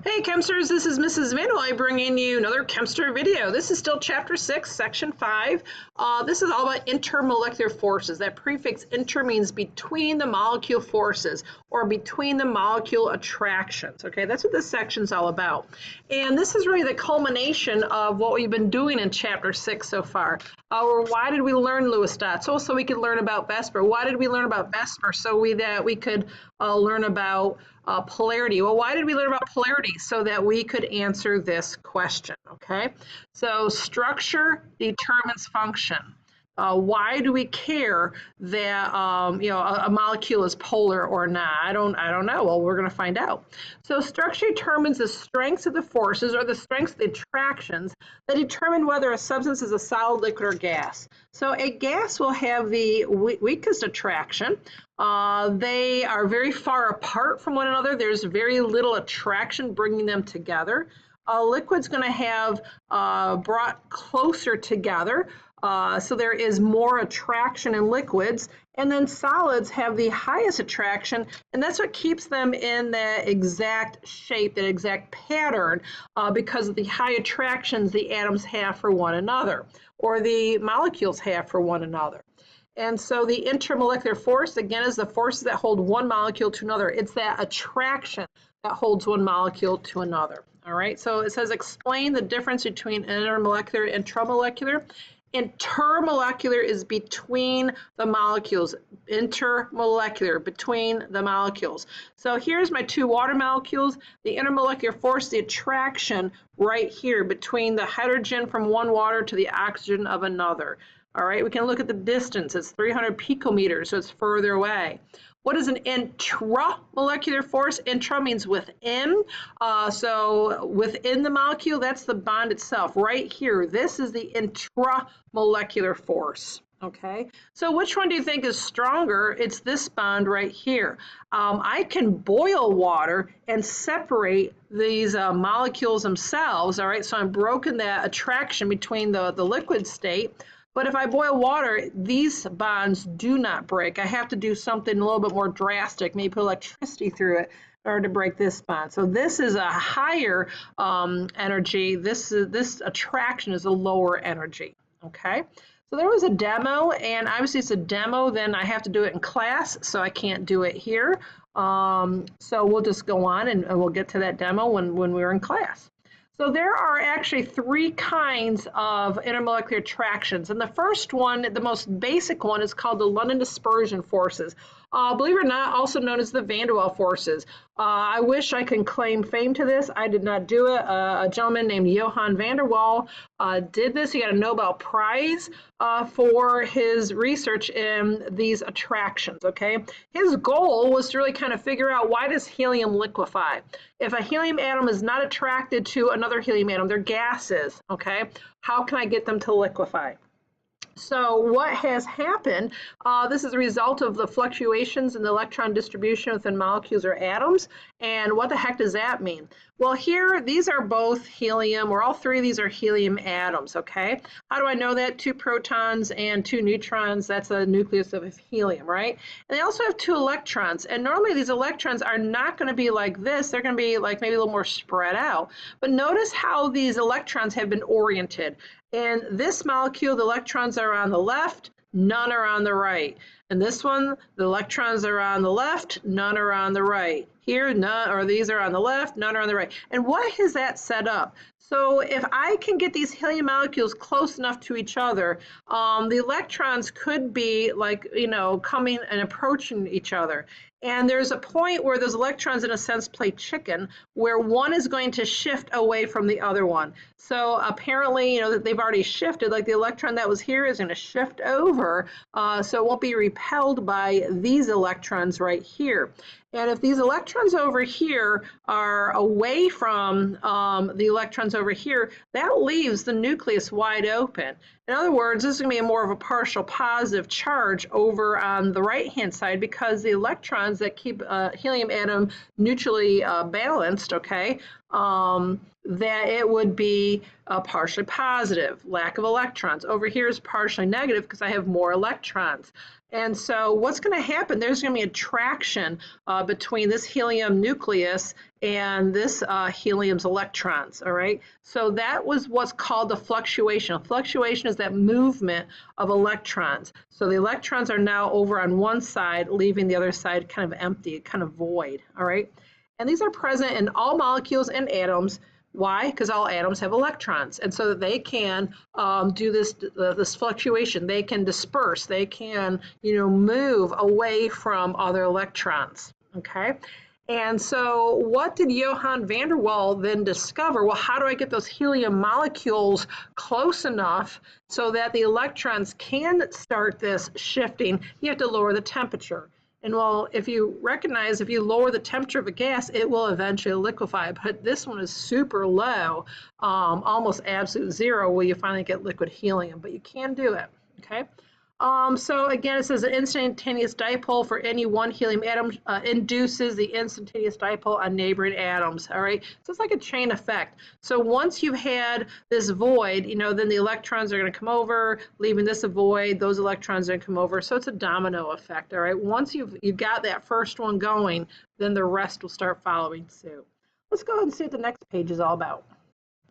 Hey Chemsters, this is Mrs. Vanderlei bringing you another Chemster video. This is still Chapter 6, Section 5. This is all about intermolecular forces. That prefix inter means between the molecule forces or between the molecule attractions. Okay, that's what this section is all about. And this is really the culmination of what we've been doing in Chapter 6 so far. Why did we learn Lewis dots? So we could learn about VSEPR. Why did we learn about VSEPR? So that we could learn about polarity. Well, why did we learn about polarity? So that we could answer this question, okay? So structure determines function. Why do we care that a molecule is polar or not? I don't know. Well, we're going to find out. So structure determines the strengths of the forces or the strengths of the attractions that determine whether a substance is a solid, liquid, or gas. So a gas will have the weakest attraction. They are very far apart from one another. There's very little attraction bringing them together. A liquid's going to have brought closer together. So there is more attraction in liquids, and then solids have the highest attraction, and that's what keeps them in that exact shape, that exact pattern, because of the high attractions the atoms have for one another, or the molecules have for one another. And so the intermolecular force, again, is the forces that hold one molecule to another. It's that attraction that holds one molecule to another. All right, so it says explain the difference between intermolecular and intramolecular. Intermolecular is between the molecules. Intermolecular, between the molecules. So here's my two water molecules. The intermolecular force, the attraction right here between the hydrogen from one water to the oxygen of another. All right, we can look at the distance. It's 300 picometers, so it's further away. What is an intramolecular force? Intra means within. So within the molecule, that's the bond itself. Right here, this is the intramolecular force. Okay, so which one do you think is stronger? It's this bond right here. I can boil water and separate these molecules themselves. All right, so I'm broken that attraction between the liquid state. But if I boil water, these bonds do not break. I have to do something a little bit more drastic, maybe put electricity through it in order to break this bond. So this is a higher energy. This attraction is a lower energy. Okay. So there was a demo, and obviously it's a demo. Then I have to do it in class, so I can't do it here. So we'll just go on, and we'll get to that demo when we're in class. So there are actually three kinds of intermolecular attractions. And the first one, the most basic one, is called the London dispersion forces. Believe it or not, also known as the Van der Waals forces. I wish I could claim fame to this. I did not do it. A gentleman named Johann van der Waals did this. He got a Nobel Prize for his research in these attractions, okay? His goal was to really kind of figure out, why does helium liquefy? If a helium atom is not attracted to another helium atom, they're gases, okay? How can I get them to liquefy? So what has happened, this is a result of the fluctuations in the electron distribution within molecules or atoms. And what the heck does that mean? Well, here, these are both helium, or all three of these are helium atoms, okay? How do I know that? 2 protons and 2 neutrons, that's a nucleus of helium, right? And they also have 2 electrons. And normally these electrons are not going to be like this. They're going to be like maybe a little more spread out. But notice how these electrons have been oriented. In this molecule, the electrons are on the left, none are on the right. And this one, the electrons are on the left, none are on the right. Here, none, or these are on the left, none are on the right. And what has that set up? So if I can get these helium molecules close enough to each other, the electrons could be like, coming and approaching each other. And there's a point where those electrons, in a sense, play chicken, where one is going to shift away from the other one. So apparently, they've already shifted, like the electron that was here is going to shift over, so it won't be repelled by these electrons right here. And if these electrons over here are away from the electrons over here, that leaves the nucleus wide open. In other words, this is going to be more of a partial positive charge over on the right-hand side, because the electrons that keep a helium atom neutrally balanced, okay, that it would be partially positive, lack of electrons. Over here is partially negative because I have more electrons. And so what's going to happen, there's going to be attraction between this helium nucleus and this helium's electrons, all right? So that was what's called the fluctuation. A fluctuation is that movement of electrons. So the electrons are now over on one side, leaving the other side kind of empty, kind of void, all right? And these are present in all molecules and atoms. Why? Because all atoms have electrons, and so that they can do this fluctuation. They can disperse. They can, move away from other electrons. Okay, and so what did Johann van der Waal then discover? Well, how do I get those helium molecules close enough so that the electrons can start this shifting? You have to lower the temperature. And well, if you recognize, if you lower the temperature of a gas, it will eventually liquefy. But this one is super low, almost absolute zero, where you finally get liquid helium. But you can do it, okay? So again, it says an instantaneous dipole for any one helium atom induces the instantaneous dipole on neighboring atoms, all right? So it's like a chain effect. So once you've had this void, then the electrons are going to come over, leaving this a void, those electrons are going to come over. So it's a domino effect, all right? Once you've got that first one going, then the rest will start following suit. Let's go ahead and see what the next page is all about.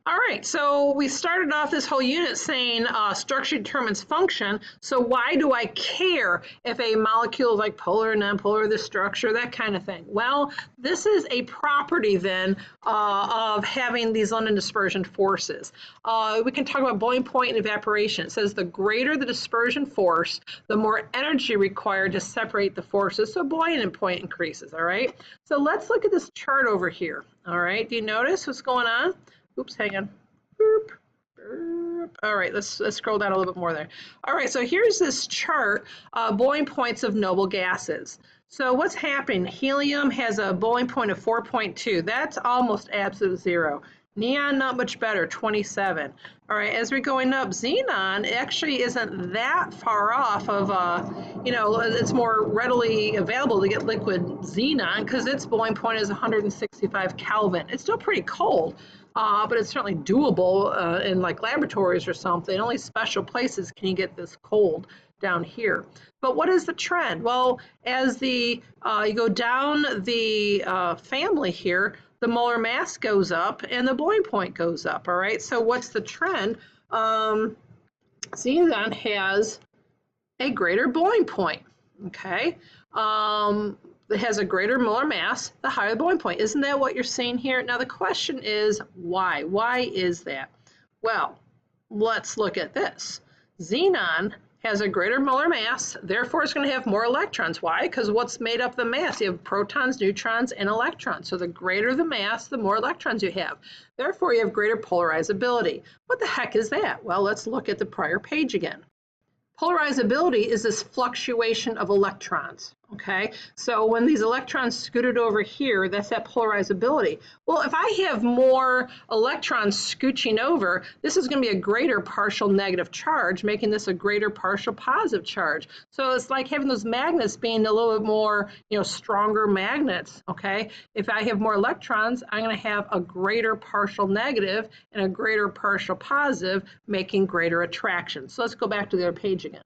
All right, so we started off this whole unit saying structure determines function. So why do I care if a molecule is like polar, nonpolar, the structure, that kind of thing? Well, this is a property then of having these London dispersion forces. We can talk about boiling point and evaporation. It says the greater the dispersion force, the more energy required to separate the forces. So boiling point increases, all right? So let's look at this chart over here, all right? Do you notice what's going on? Oops, hang on. Boop, boop. All right, let's scroll down a little bit more there. All right, so here's this chart, boiling points of noble gases. So what's happening? Helium has a boiling point of 4.2. That's almost absolute zero. Neon, not much better, 27. All right, as we're going up, xenon actually isn't that far off of, it's more readily available to get liquid xenon because its boiling point is 165 Kelvin. It's still pretty cold. But it's certainly doable in like laboratories or something. Only special places can you get this cold down here. But what is the trend? Well, as you go down the family here, the molar mass goes up and the boiling point goes up, all right? So what's the trend? Xenon has a greater boiling point, okay? It has a greater molar mass, the higher the boiling point. Isn't that what you're seeing here? Now the question is why? Why is that? Well, let's look at this. Xenon has a greater molar mass, therefore it's going to have more electrons. Why? Because what's made up the mass? You have protons, neutrons, and electrons. So the greater the mass, the more electrons you have. Therefore, you have greater polarizability. What the heck is that? Well, let's look at the prior page again. Polarizability is this fluctuation of electrons, okay? So when these electrons scooted over here, that's that polarizability. Well, if I have more electrons scooching over, this is going to be a greater partial negative charge, making this a greater partial positive charge. So it's like having those magnets being a little bit more, stronger magnets, okay? If I have more electrons, I'm going to have a greater partial negative and a greater partial positive, making greater attraction. So let's go back to the other page again.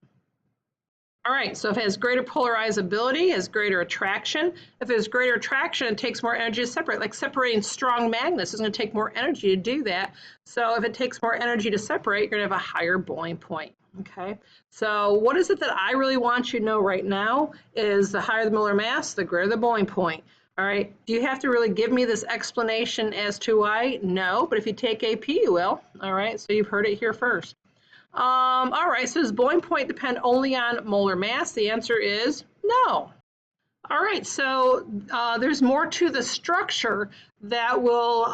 All right, so if it has greater polarizability, it has greater attraction. If it has greater attraction, it takes more energy to separate. Like separating strong magnets is going to take more energy to do that. So if it takes more energy to separate, you're going to have a higher boiling point. Okay, so what is it that I really want you to know right now is the higher the molar mass, the greater the boiling point. All right, do you have to really give me this explanation as to why? No, but if you take AP, you will. All right, so you've heard it here first. All right, so does boiling point depend only on molar mass? The answer is no. All right, so there's more to the structure that will,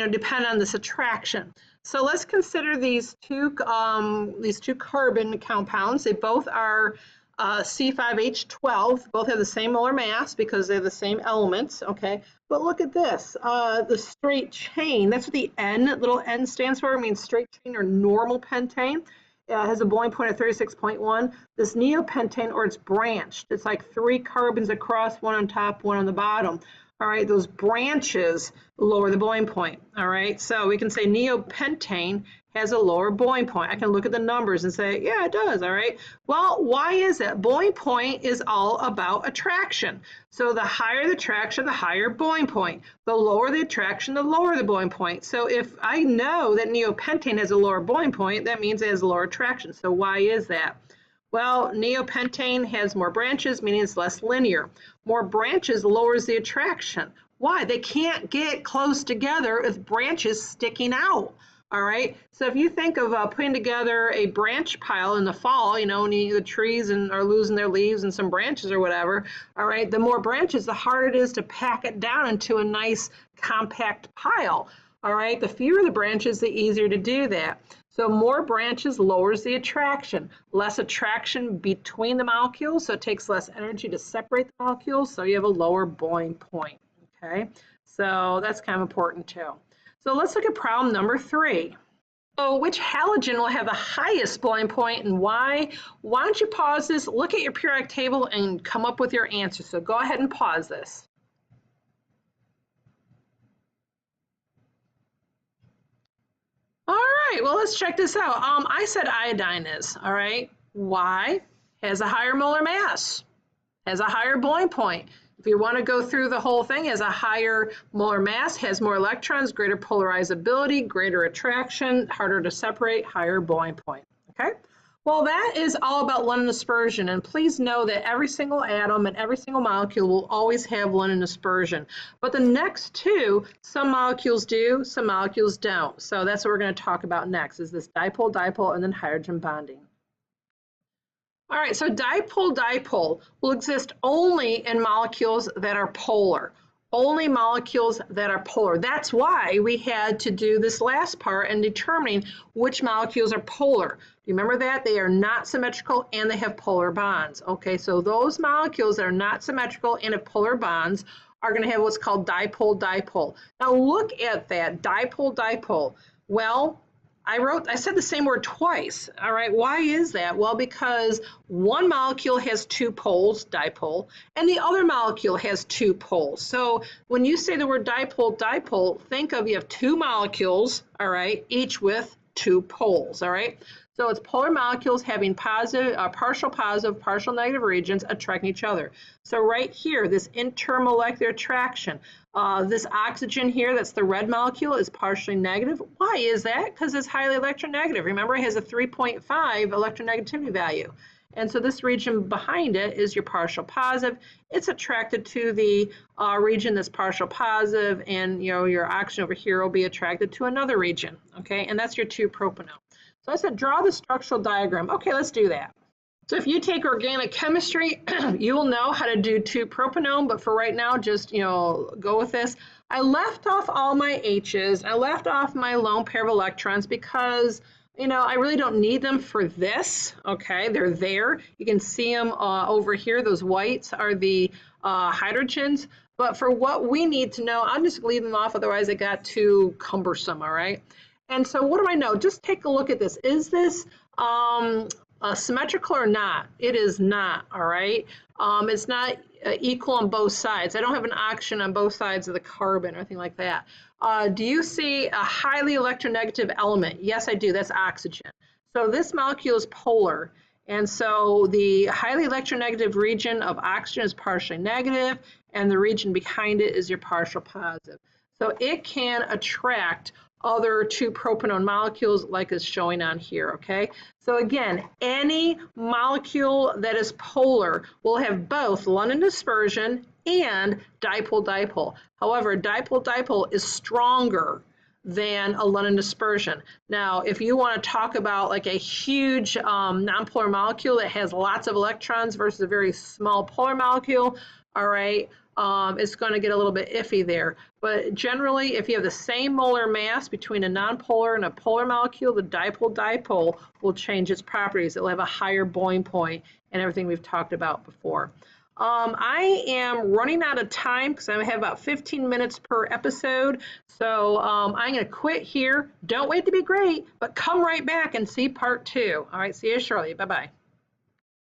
depend on this attraction. So let's consider these two carbon compounds. They both are C5H12. Both have the same molar mass because they're the same elements. Okay, but look at this. The straight chain. That's what the little n stands for. It means straight chain or normal pentane. Has a boiling point of 36.1. This neopentane, or it's branched. It's like 3 carbons across, one on top, one on the bottom. all right, those branches lower the boiling point, all right? So we can say neopentane has a lower boiling point. I can look at the numbers and say, yeah, it does, all right? Well, why is that? Boiling point is all about attraction. So the higher the attraction, the higher boiling point. The lower the attraction, the lower the boiling point. So if I know that neopentane has a lower boiling point, that means it has a lower attraction. So why is that? Well, neopentane has more branches, meaning it's less linear. More branches lowers the attraction. Why? They can't get close together with branches sticking out. All right. So if you think of putting together a branch pile in the fall, you know, when the trees are losing their leaves and some branches or whatever, all right, the more branches, the harder it is to pack it down into a nice compact pile. All right. The fewer the branches, the easier to do that. So more branches lowers the attraction. Less attraction between the molecules, so it takes less energy to separate the molecules, so you have a lower boiling point. Okay, so that's kind of important too. So let's look at problem number 3. So which halogen will have the highest boiling point and why? Why don't you pause this, look at your periodic table, and come up with your answer. So go ahead and pause this. All right, well, let's check this out. I said iodine is, all right. Why? Has a higher molar mass, has a higher boiling point. If you want to go through the whole thing, has a higher molar mass, has more electrons, greater polarizability, greater attraction, harder to separate, higher boiling point, okay? Well, that is all about London dispersion, and please know that every single atom and every single molecule will always have London dispersion. But the next two, some molecules do, some molecules don't. So that's what we're going to talk about next, is this dipole-dipole and then hydrogen bonding. All right, so dipole-dipole will exist only in molecules that are polar. Only molecules that are polar. That's why we had to do this last part in determining which molecules are polar. Do you remember that? They are not symmetrical and they have polar bonds. Okay, so those molecules that are not symmetrical and have polar bonds are going to have what's called dipole-dipole. Now look at that, dipole-dipole. Well, I said the same word twice, all right? Why is that? Well, because one molecule has 2 poles, dipole, and the other molecule has 2 poles. So when you say the word dipole-dipole, think of you have 2 molecules, all right, each with 2 poles, all right? So it's polar molecules having positive, partial negative regions attracting each other. So right here, this intermolecular attraction, this oxygen here, that's the red molecule, is partially negative. Why is that? Because it's highly electronegative. Remember, it has a 3.5 electronegativity value. And so this region behind it is your partial positive. It's attracted to the region that's partial positive, and your oxygen over here will be attracted to another region, okay? And that's your 2-propanone. So I said, draw the structural diagram. Okay, let's do that. So if you take organic chemistry, you will know how to do 2-propanone, but for right now, just, go with this. I left off all my H's. I left off my lone pair of electrons because, I really don't need them for this, okay? They're there. You can see them over here. Those whites are the hydrogens. But for what we need to know, I'm just leaving them off, otherwise it got too cumbersome, all right? And so what do I know? Just take a look at this. Is this symmetrical or not? It is not, all right? It's not equal on both sides. I don't have an oxygen on both sides of the carbon or anything like that. Do you see a highly electronegative element? Yes, I do. That's oxygen. So this molecule is polar. And so the highly electronegative region of oxygen is partially negative, and the region behind it is your partial positive. So it can attract other 2-propanone molecules like is showing on here, okay? So again, any molecule that is polar will have both London dispersion and dipole-dipole. However, dipole-dipole is stronger than a London dispersion. Now, if you want to talk about like a huge nonpolar molecule that has lots of electrons versus a very small polar molecule, all right, it's going to get a little bit iffy there. But generally, if you have the same molar mass between a nonpolar and a polar molecule, the dipole-dipole will change its properties. It will have a higher boiling point and everything we've talked about before. I am running out of time because I have about 15 minutes per episode. So I'm going to quit here. Don't wait to be great, but come right back and see part 2. All right, see you shortly. Bye-bye.